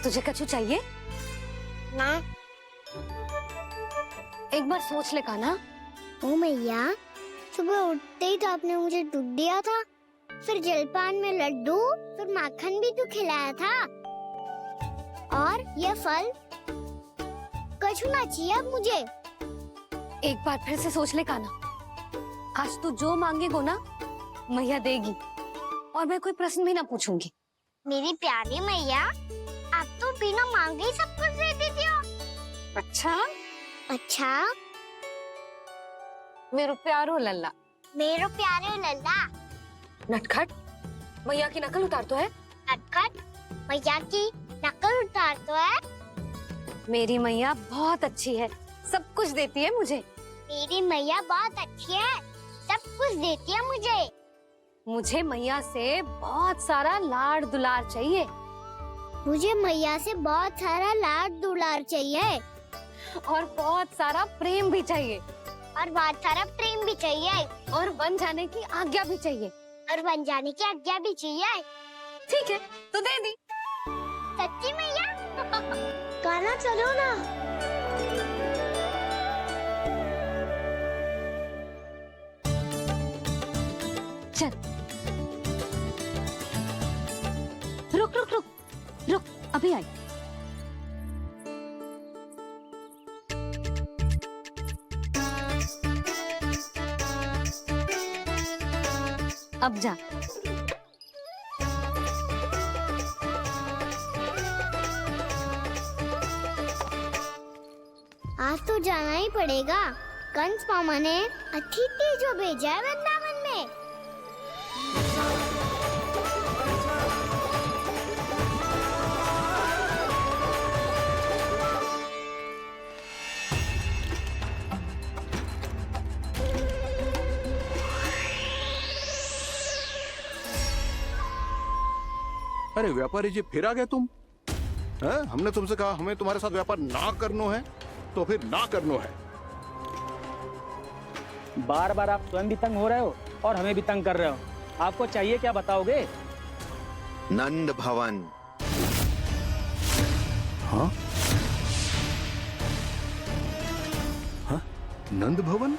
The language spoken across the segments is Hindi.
तुझे कछु चाहिए? ना। एक बार सोच ले कान्हा। ओ मैया, सुबह उठते ही तो आपने मुझे दूध दिया था, फिर जलपान में लड्डू, फिर माखन भी तो खिलाया था। और ये फल कछु ना चाहिए अब मुझे। एक बार फिर से सोच ले कान्हा। आज तू जो मांगेगो ना, मैया देगी, और मैं कोई प्रश्न भी ना पूछूंगी। मेरी प्यारी मैया, आप तो बिना मांगे ही सब कुछ दे देती हो। अच्छा? अच्छा, मेरो प्यारो लल्ला। मेरो प्यारे लल्ला। नटखट, मैया की नकल उतार तो है। नटखट, मैया की नकल उतार तो है। मेरी मैया बहुत अच्छी है, सब कुछ देती है मुझे। मेरी मैया बहुत अच्छी है, सब कुछ देती है मुझे। मुझे मैया से बहुत सारा लाड दुलार चाहिए। मुझे मैया से बहुत सारा लाड दुलार चाहिए। और बहुत सारा प्रेम भी चाहिए। और बहुत सारा प्रेम भी चाहिए। और बन जाने की आज्ञा भी चाहिए। और बन जाने की आज्ञा भी चाहिए। ठीक है, तो दे दी। सच्ची मैया? गाना चलो ना। चल। रुक रुक रुक रुक, अभी आई। अब जा। आज तो जाना ही पड़ेगा। कंस मामा ने अतिथि जो भेजा है वृंदावन में। अरे व्यापारी जी, फिर आ गए तुम? हैं? हमने तुमसे कहा हमें तुम्हारे साथ व्यापार ना करनो है, तो फिर ना करनो है। बार बार आप स्वयं भी तंग हो रहे हो और हमें भी तंग कर रहे हो। आपको चाहिए क्या बताओगे? नंद भवन। हाँ? हाँ? नंद भवन?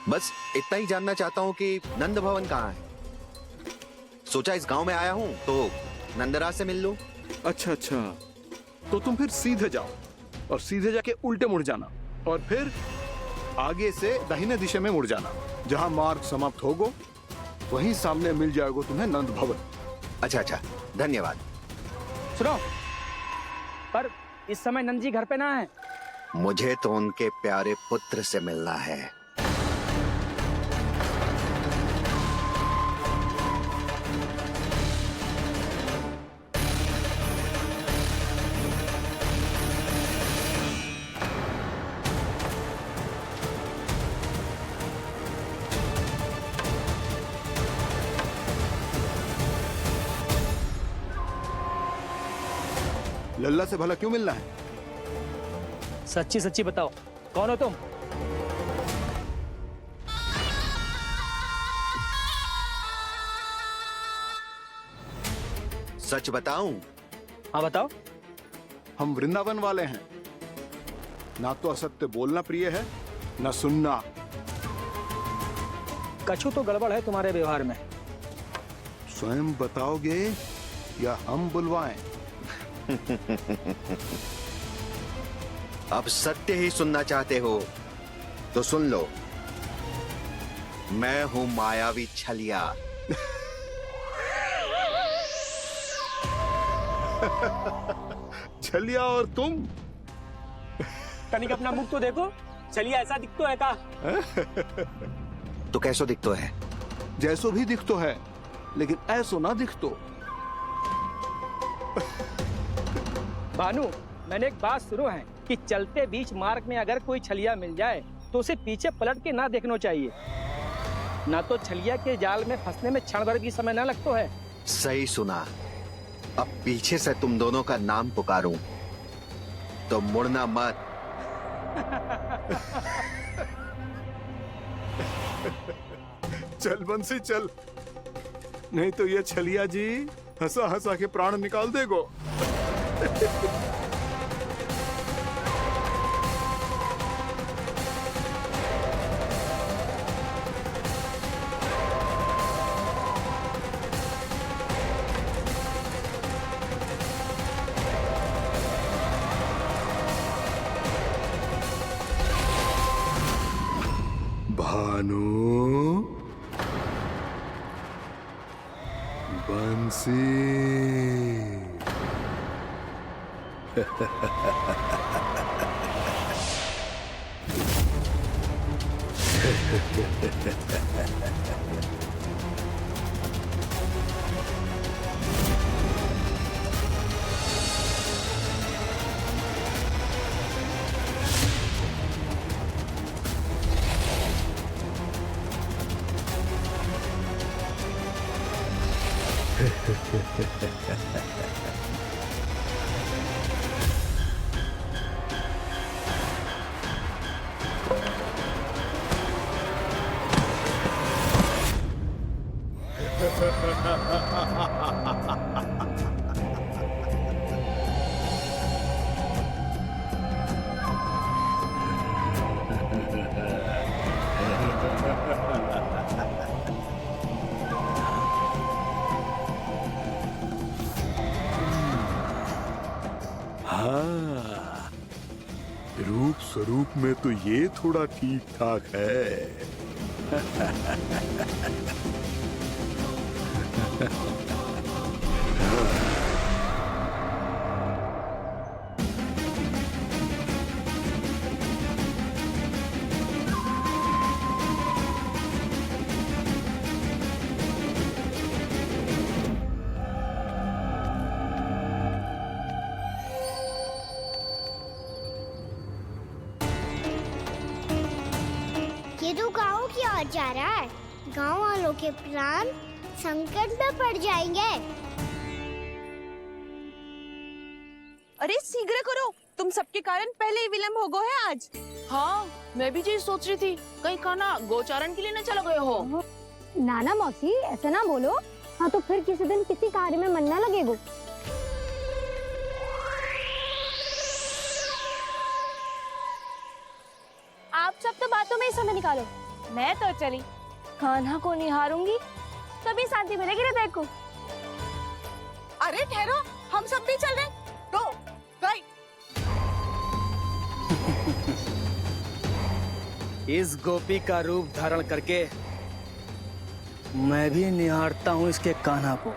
बस इतना ही जानना चाहता हूँ कि नंद भवन कहाँ है। सोचा इस गांव में आया हूँ तो नंदराज से मिल लूं। अच्छा अच्छा, तो तुम फिर सीधे जाओ और सीधे जाके उल्टे मुड़ जाना, और फिर आगे से दाहिने दिशा में मुड़ जाना। जहाँ मार्ग समाप्त होगो वहीं सामने मिल जाएगा तुम्हें नंद भवन। अच्छा अच्छा, धन्यवाद। सुनो, पर इस समय नंद जी घर पे ना है। मुझे तो उनके प्यारे पुत्र से मिलना है। लल्ला से भला क्यों मिलना है? सच्ची सच्ची बताओ, कौन हो तुम? सच बताऊं? हाँ बताओ। हम वृंदावन वाले हैं। ना तो असत्य बोलना प्रिय है, ना सुनना। कछु तो गड़बड़ है तुम्हारे व्यवहार में। स्वयं बताओगे या हम बुलवाएं? अब सत्य ही सुनना चाहते हो तो सुन लो। मैं हूं मायावी छलिया। छलिया और तुम? कनिक अपना मुख तो देखो, चलिए ऐसा दिखतो है का? तो कैसो दिखतो है? जैसो भी दिखतो है, लेकिन ऐसो ना दिखतो। भानु, मैंने एक बात सुनो है कि चलते बीच मार्ग में अगर कोई छलिया मिल जाए तो उसे पीछे पलट के ना देखना चाहिए। ना तो छलिया के जाल में फंसने में क्षण भर भी समय ना लगता है। सही सुना। अब पीछे से तुम दोनों का नाम पुकारूं तो मुड़ना मत। चल बंसी चल, नहीं तो ये छलिया जी हंसा हंसा के प्राण निकाल देगो। भानु, बंसी। हाँ, रूप स्वरूप में तो ये थोड़ा ठीक ठाक है। ये तो गाँव की ओर जा रहा है। गाँव वालों के प्राण संकट में पड़ जाएंगे। अरे शीघ्र करो, तुम सबके कारण पहले ही विलम्ब हो गए है आज। हाँ, मैं भी यही सोच रही थी, कहीं खाना गोचारण के लिए न चला गए हो। नाना मौसी ऐसे ना बोलो। हाँ तो फिर किसी दिन किसी कार्य में मन ना लगेगा। आप सब तो बातों में ही समय निकालो। मैं तो चली, कान्हा को निहारूंगी, तभी शांति मिलेगी हृदय को। अरे ठहरो, हम सब भी चल रहे। तो गई। इस गोपी का रूप धारण करके मैं भी निहारता हूँ इसके कान्हा को।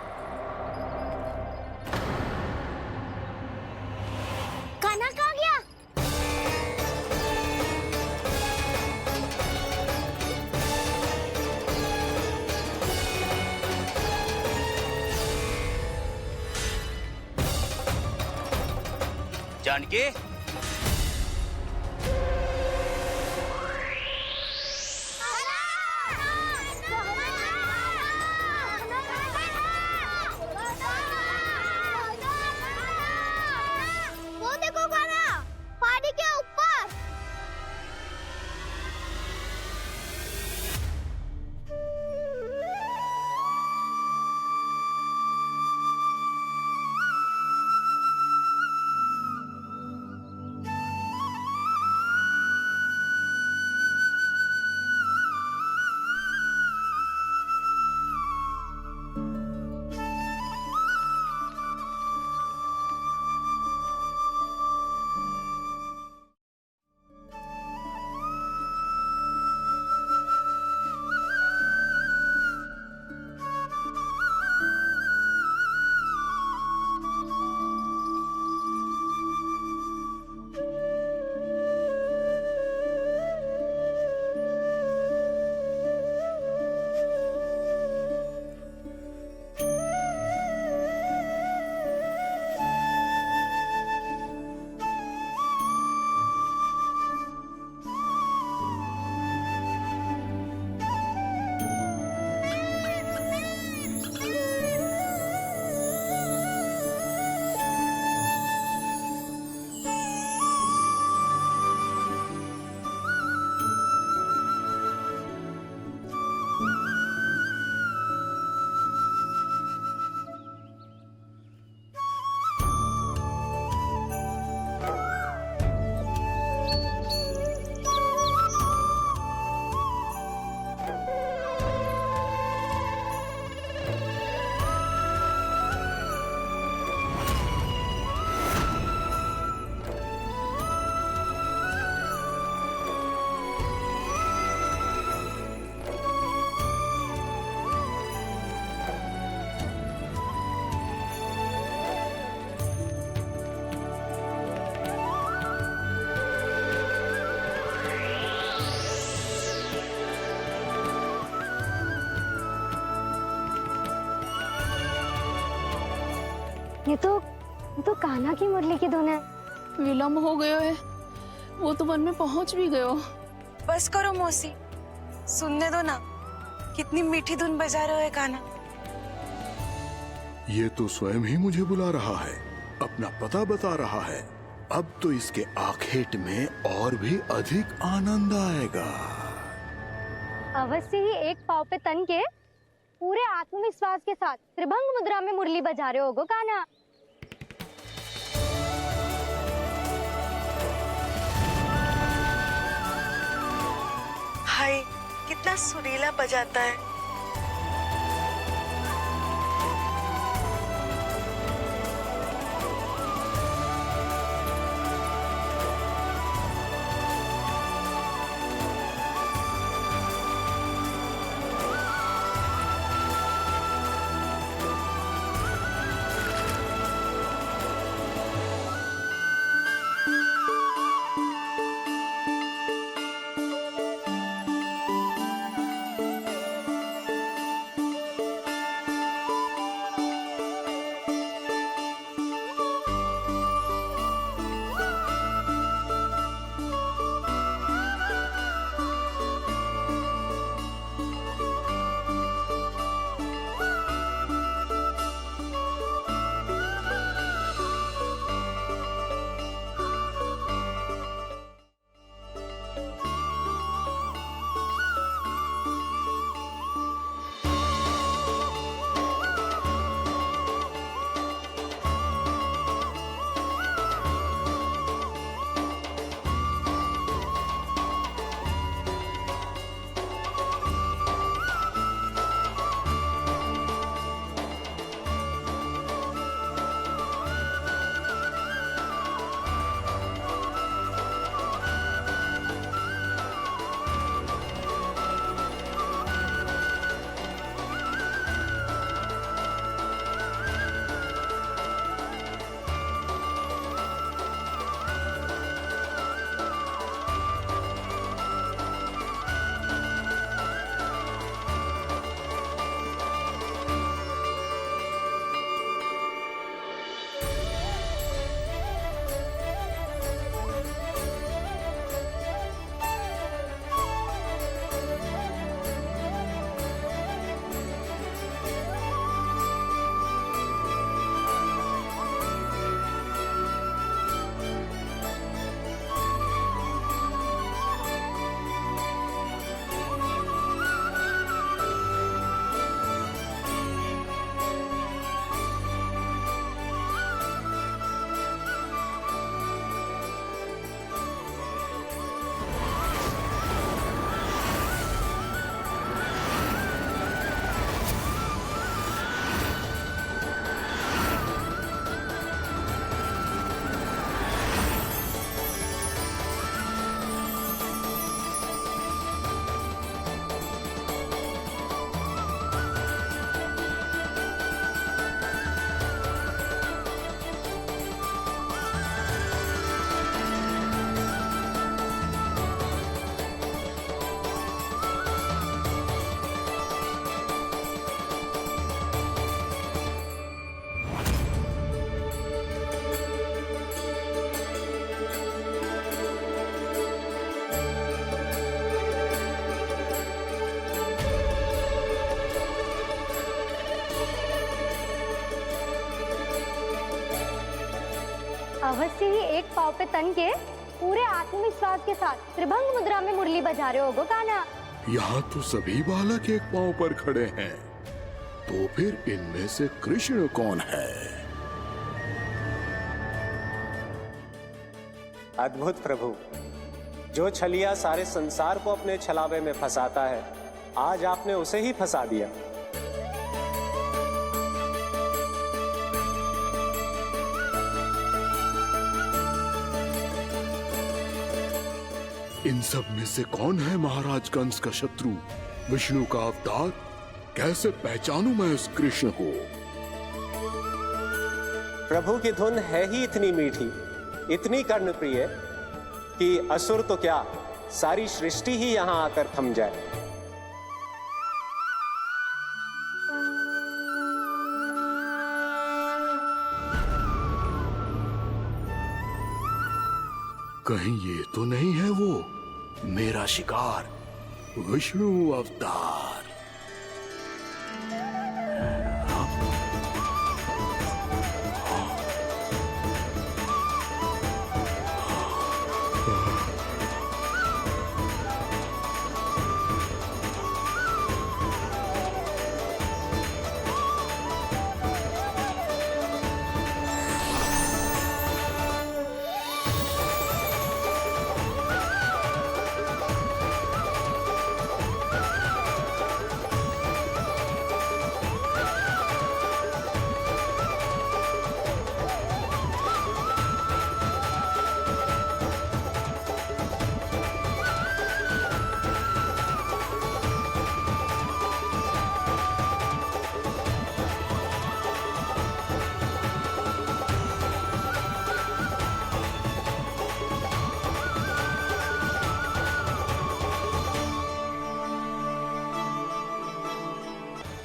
कान्हा कहाँ गया? जानकी, वो देखो कान्हा, पहाड़ी के ऊपर। ये तो कान्हा की मुरली की धुन है। विलम्ब हो गयो है, वो तो वन में पहुंच भी गयो। बस करो मौसी, सुनने दो ना, कितनी मीठी धुन बजा रहे हो कान्हा। ये तो स्वयं ही मुझे बुला रहा है, अपना पता बता रहा है। अब तो इसके आखेट में और भी अधिक आनंद आएगा। अवश्य ही एक पाव पे तन के पूरे आत्मविश्वास के साथ त्रिभंग मुद्रा में मुरली बजा रहे होगो कान्हा। हाय, कितना सुरीला बजाता है। अवश्य ही एक पाव पे तन के पूरे आत्मविश्वास के साथ त्रिभंग मुद्रा में मुरली बजा रहे होगो कान्हा। यहाँ तो सभी बालक एक पांव पर खड़े हैं, तो फिर इनमें से कृष्ण कौन है? अद्भुत प्रभु, जो छलिया सारे संसार को अपने छलावे में फंसाता है, आज आपने उसे ही फंसा दिया। इन सब में से कौन है महाराज कंस का शत्रु, विष्णु का अवतार? कैसे पहचानूं मैं उस कृष्ण को? प्रभु की धुन है ही इतनी मीठी, इतनी कर्णप्रिय कि असुर तो क्या, सारी सृष्टि ही यहाँ आकर थम जाए। कहीं ये तो नहीं है वो मेरा शिकार विष्णु अवतार?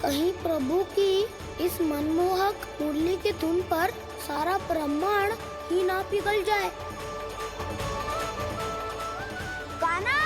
कहीं प्रभु की इस मनमोहक मुरली की धुन पर सारा ब्रह्मांड ही ना पिघल जाए। गाना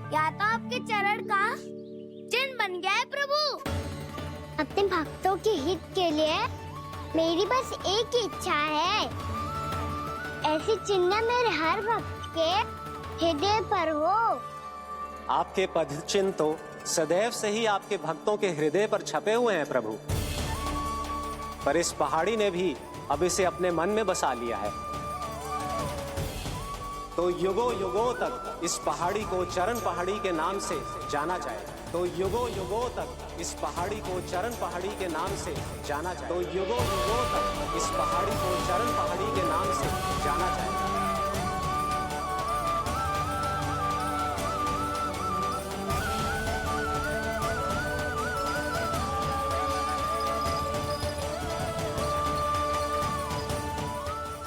या तो आपके चरण का चिन्ह बन गया है प्रभु। अपने भक्तों के हित के लिए मेरी बस एक ही इच्छा है, ऐसी चिन्ह मेरे हर भक्त के हृदय पर हो। आपके पद चिन्ह तो सदैव से ही आपके भक्तों के हृदय पर छपे हुए हैं प्रभु, पर इस पहाड़ी ने भी अब इसे अपने मन में बसा लिया है। तो युगों युगों तक इस पहाड़ी को चरण पहाड़ी के नाम से जाना जाए। तो युगों युगों तक इस पहाड़ी को चरण पहाड़ी के नाम से जाना जाए। तो युगों युगों तक इस पहाड़ी को चरण पहाड़ी के नाम से जाना जाए।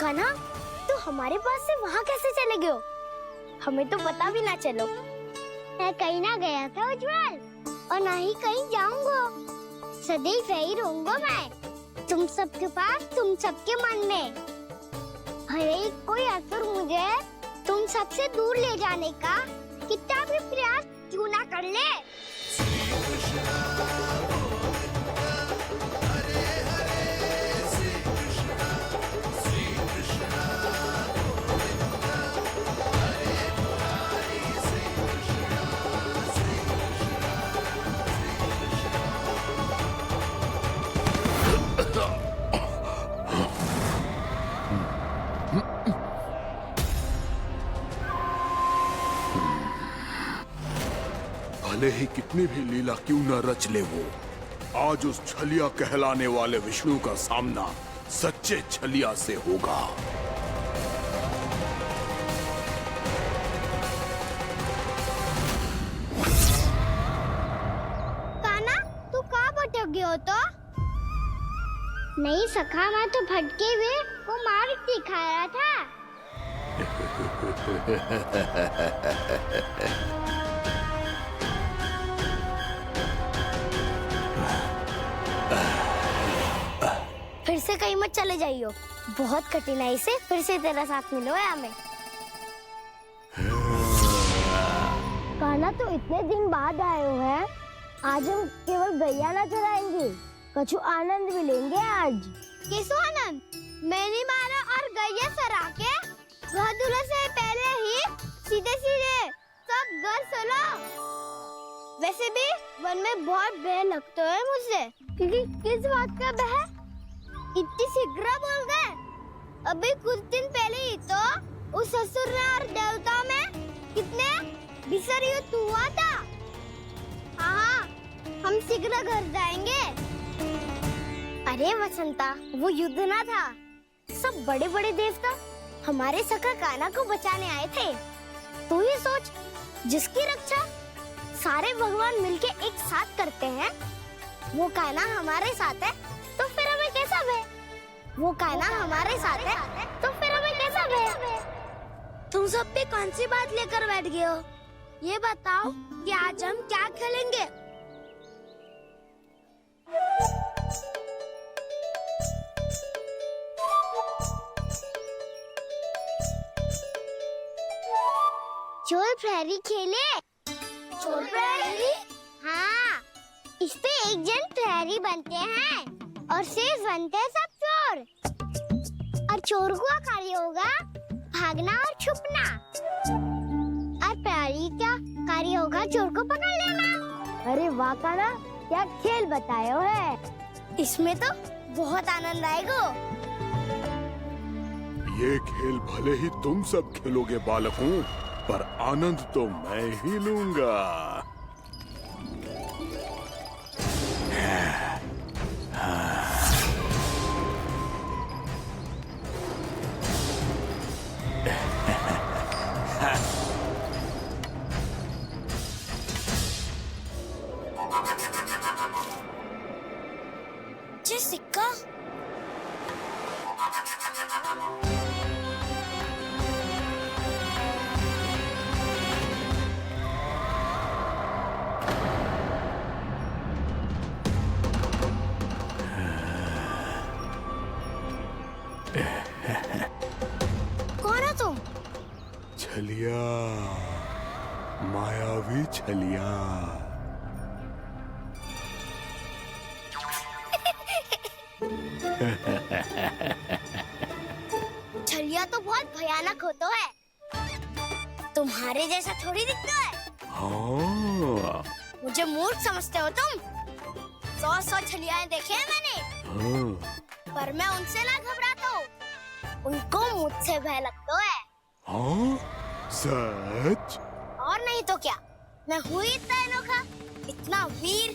कान्हा, तो हमारे पास से वहाँ कैसे चले गए हो? हमें तो पता भी ना चलो। मैं कहीं ना गया था उज्जवल, और ना ही कहीं जाऊंगा। सदैव यही रहूंगा मैं, तुम सबके पास, तुम सबके मन में। भले ही कोई असुर मुझे तुम सबसे दूर ले जाने का कितना भी प्रयास क्यों ना कर ले। भले ही कितनी भी लीला क्यों न रच ले वो, आज उस छलिया कहलाने वाले विष्णु का सामना सच्चे छलिया से होगा। कान्हा, तू कहाँ भटक गया हो तो? नहीं सखा, मैं तो भटके हुए वो मार्ग दिखा रहा था। फिर से कहीं मत चले जाइयो, बहुत कठिनाई से फिर से तेरा साथ मिलो है हमें। कान्हा, तो इतने दिन बाद आए हुए हैं, आज हम केवल गैया ना चराएंगे, कछु आनंद भी लेंगे आज। किसो आनंद? मैंने मारा और गैया चरा के घर दूल्हे से पहले ही सीधे सीधे सब घर चलो। वैसे भी वन में बहुत भय लगता है मुझसे, क्योंकि किस बात का भय? इतनी शीघ्र बोल गए। अभी कुछ दिन पहले ही तो उस असुर और देवता में कितने भीषण रही हो? तू आता। हाँ, हम शीघ्र घर जाएंगे। अरे वसंता, वो युद्ध ना था, सब बड़े बड़े देवता हमारे सखा कान्हा को बचाने आए थे। तू ही सोच, जिसकी रक्षा सारे भगवान मिलके एक साथ करते हैं, वो कान्हा हमारे साथ है, तो फिर हमें कैसा भय? वो कान्हा हमारे साथ है, तो फिर हमें कैसा भय? तुम सब भी कौन सी बात लेकर बैठ गए हो? ये बताओ कि आज हम क्या खेलेंगे? चोर प्रहरी खेले? चोर प्रहरी? हाँ, इस पे एक जन प्रहरी बनते हैं और शेष बनते हैं सब चोर। और चोर का कार्य होगा भागना और छुपना, और प्रहरी का कार्य होगा चोर को पकड़ लेना। अरे वाह कान्हा, क्या खेल बताए हो है। इसमें तो बहुत आनंद आएगा। ये खेल भले ही तुम सब खेलोगे बालकों, पर आनंद तो मैं ही लूंगा। ये सिक्का कौन हो तुम? छलिया, मायावी छलिया। छलिया तो बहुत भयानक होता है, तुम्हारे जैसा थोड़ी दिखता है। हाँ, मुझे मूर्ख समझते हो तुम? 100 छलियाएं देखे हैं मैंने, हाँ, पर मैं उनसे ना घबराता हूँ, उनको मुझसे भय लगता है। हाँ, सच? और नहीं तो क्या, मैं हूँ इतना अनोखा, इतना वीर।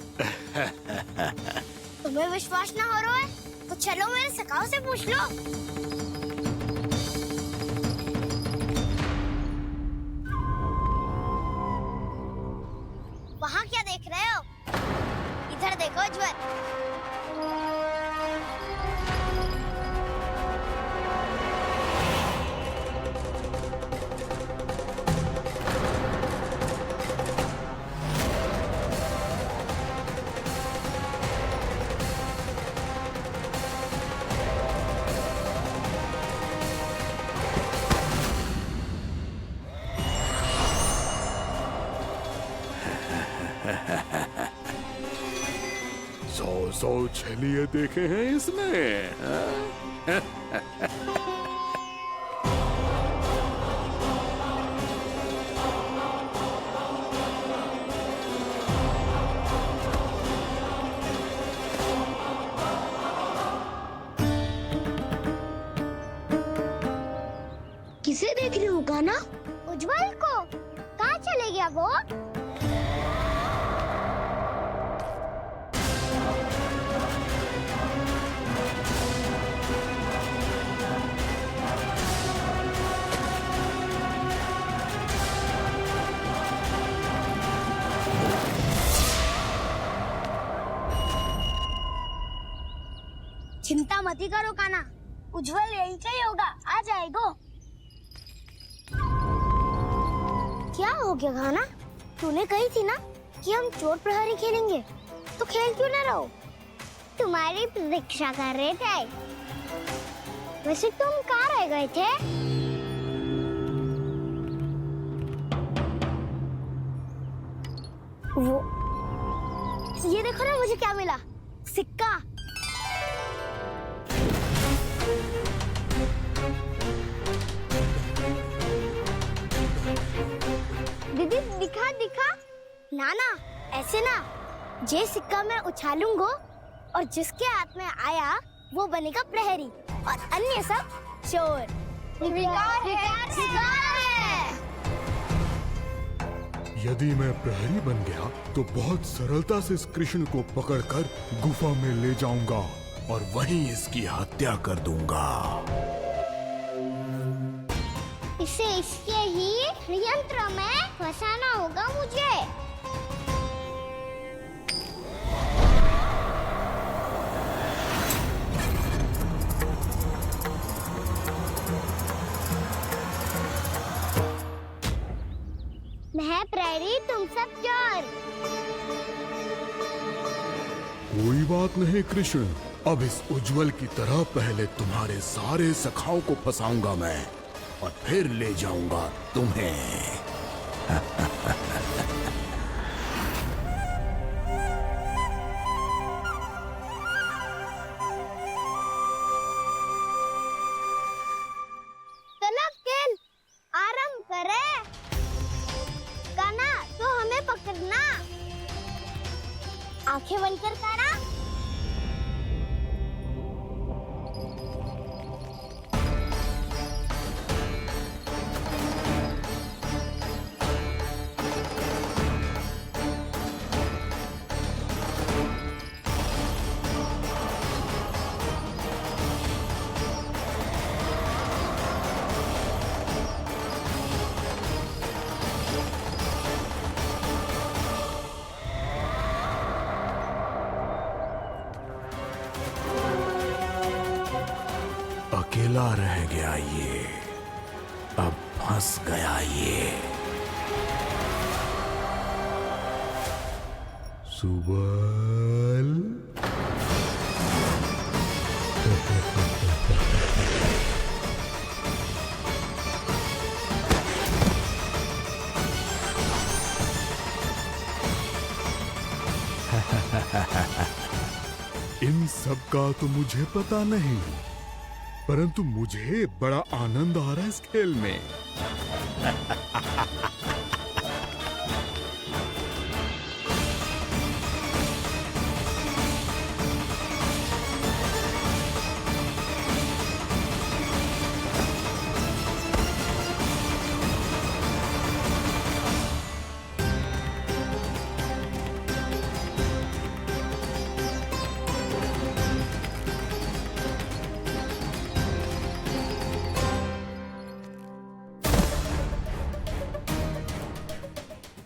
तुम्हें विश्वास ना हो रहा है तो चलो मेरे सखाओं से पूछ लो। वहाँ क्या देख रहे हो? इधर देखो ज्वर। सौ छलिए देखे हैं इसने। किसे देख रही हूँ कान्हा? उज्जवल को। कहाँ चले गया वो? चिंता मत करो कान्हा, उज्जवल यही का ही होगा, आ जाएगा। क्या हो गया कान्हा? तूने कही थी ना कि हम चोर प्रहरी खेलेंगे, तो खेल क्यों ना रहो? तुम्हारी प्रतीक्षा कर रहे थे। वैसे तुम कहाँ रह गए थे? वो ये देखो ना, मुझे क्या मिला? सिक्का। दीदी दिखा दिखा। ना ना, ऐसे ना, ये सिक्का मैं उछालूंगा और जिसके हाथ में आया वो बनेगा प्रहरी और अन्य सब चोर। शिकार है। यदि मैं प्रहरी बन गया तो बहुत सरलता से इस कृष्ण को पकड़कर गुफा में ले जाऊंगा और वहीं इसकी हत्या कर दूंगा। इसे इसके ही यंत्र में फंसाना होगा मुझे। मैं प्रहरी, तुम सब चोर। कोई बात नहीं कृष्ण, अब इस उज्जवल की तरह पहले तुम्हारे सारे सखाओं को फंसाऊंगा मैं और फिर ले जाऊंगा तुम्हें। चलो खेल आरंभ करें। कान्हा, तो हमें पकड़ना। आंखें बंद कर कान्हा। अकेला रह गया ये, अब फंस गया ये। सुबल इन सब का तो मुझे पता नहीं, परंतु मुझे बड़ा आनंद आ रहा है इस खेल में।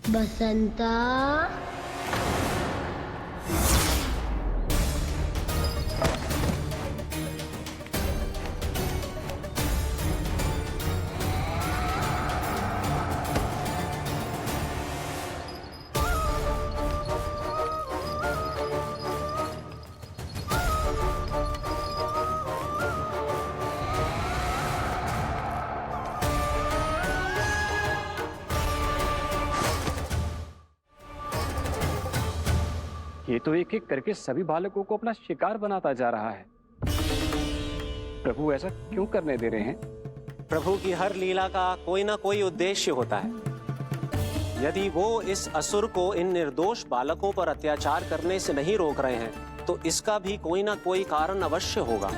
बसंता, ये तो एक एक करके सभी बालकों को अपना शिकार बनाता जा रहा है। प्रभु ऐसा क्यों करने दे रहे हैं? प्रभु की हर लीला का कोई ना कोई उद्देश्य होता है। यदि वो इस असुर को इन निर्दोष बालकों पर अत्याचार करने से नहीं रोक रहे हैं तो इसका भी कोई ना कोई कारण अवश्य होगा।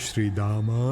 श्री दामा,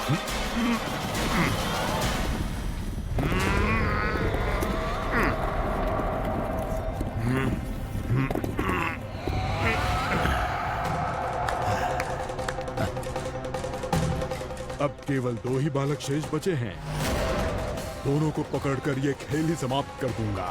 अब केवल 2 ही बालक शेष बचे हैं। दोनों को पकड़कर ये खेल ही समाप्त कर दूंगा।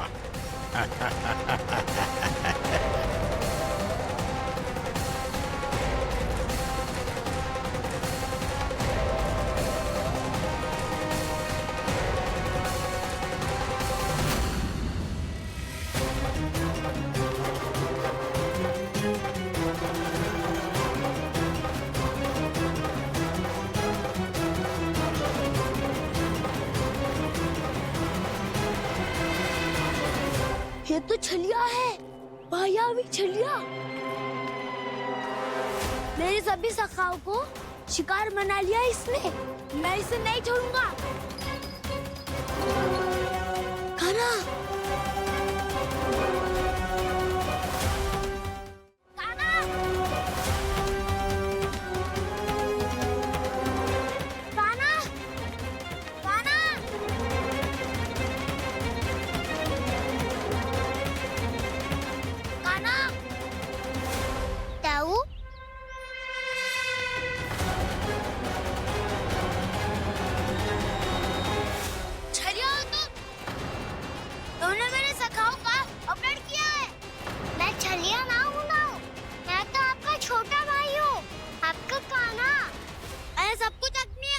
ये तो छलिया है, मायावी छलिया। मेरे सभी सखाओं को शिकार बना लिया इसने। मैं इसे नहीं छोड़ूंगा। कान्हा, कान्हा, कान्हा, कान्हा। कान्हा, ताऊ, छलिया हो तुम। तुमने मेरे सखाओं का अपहरण किया है। मैं छलिया ना हूँ ना। मैं तो आपका छोटा भाई हूँ, आपका कान्हा। मैंने सब कुछ अपनी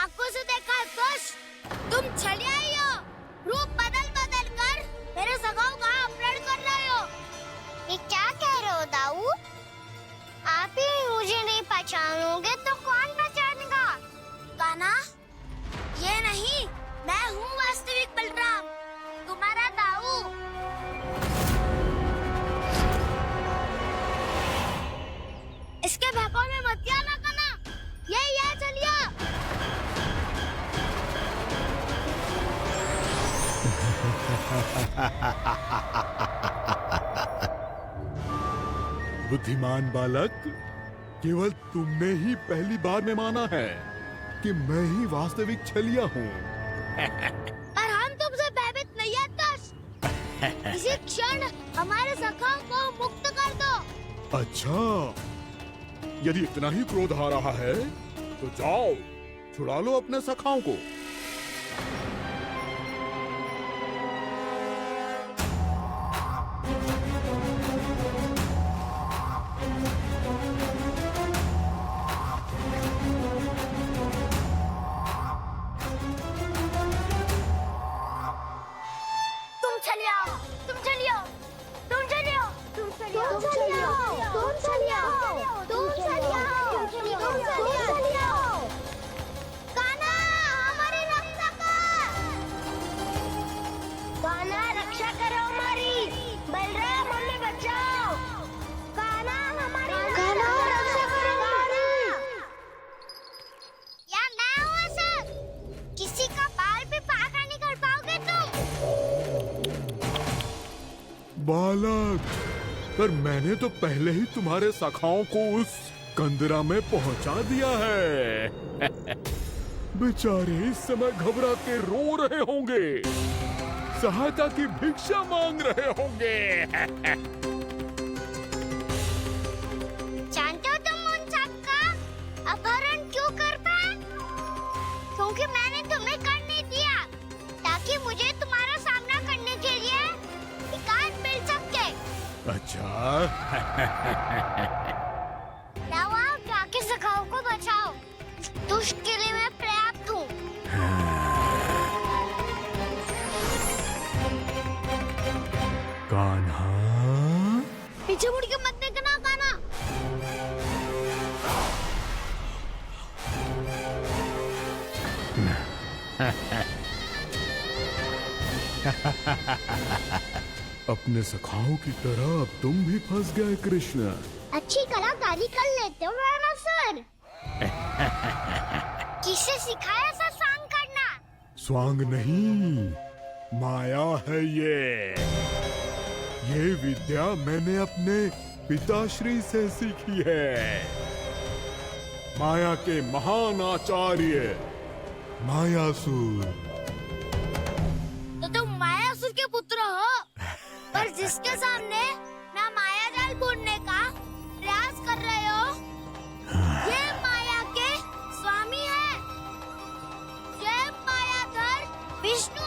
आंखों से देखा है बस। तुम छलिया ही हो। रूप बदल बदल कर मेरे सखाओं का अपहरण कर रहे हो। ये क्या कह रहे हो ताऊ? आप ही मुझे नहीं पहचानोगे तो कौन पहचानेगा? कान्हा, ये नहीं, मैं हूँ वास्तविक बलराम, तुम्हारा दाऊ। इसके बहकावे में मत आना कान्हा। यही है छलिया। बुद्धिमान बालक, केवल तुमने ही पहली बार में माना है कि मैं ही वास्तविक छलिया हूँ। पर हम तुमसे भयभीत नहीं है दस। इसी क्षण हमारे सखाओं को मुक्त कर दो। अच्छा, यदि इतना ही क्रोध आ रहा है तो जाओ, छुड़ा लो अपने सखाओं को। तुम छलिया हो, तुम छलिया हो, तुम छलिया हो, तुम छलिया हो, तुम छलिया हो, तुम छलिया हो, तुम छलिया हो, तुम छलिया हो। कान्हा, हमारी रक्षा कर। कान्हा, रक्षा करो हमारी। बलराम, हमें बचाओ। कान्हा, हमारी रक्षा करो हमारी। या मैं हूँ सर? किसी का बाल भी पाका नहीं कर पाओगे तुम। बालक, पर मैंने तो पहले ही तुम्हारे सखाओं को उस कंदरा में पहुंचा दिया है। बेचारे इस समय घबरा के रो रहे होंगे, सहायता की भिक्षा मांग रहे होंगे। जानते हो तुम उन सबका अपहरण क्यों कर पाए? क्योंकि मैंने तुम्हें कर नहीं दिया, ताकि मुझे तुम्हारा सामना करने के लिए विकास मिल सके। अच्छा। दावा, जाके सखाओं को बचाओ। दुष्ट के लिए मैं पर्याप्त हूँ। कान्हा, पीछे मुड़ के मत देखना कान्हा। अपने सखाओं की तरह अब तुम भी फंस गए कृष्ण। अच्छी कलाकारी कर लेते हो राणा सर। किसे सिखाया ऐसा स्वांग करना? स्वांग नहीं, माया है ये विद्या मैंने अपने पिताश्री से सीखी है। माया के महान आचार्य मायासुर। तो तुम मायासुर के पुत्र हो, पर जिसके सामने मैं माया जाल बुनने का प्रयास कर रहे हो, ये माया के स्वामी है। ये मायाधर विष्णु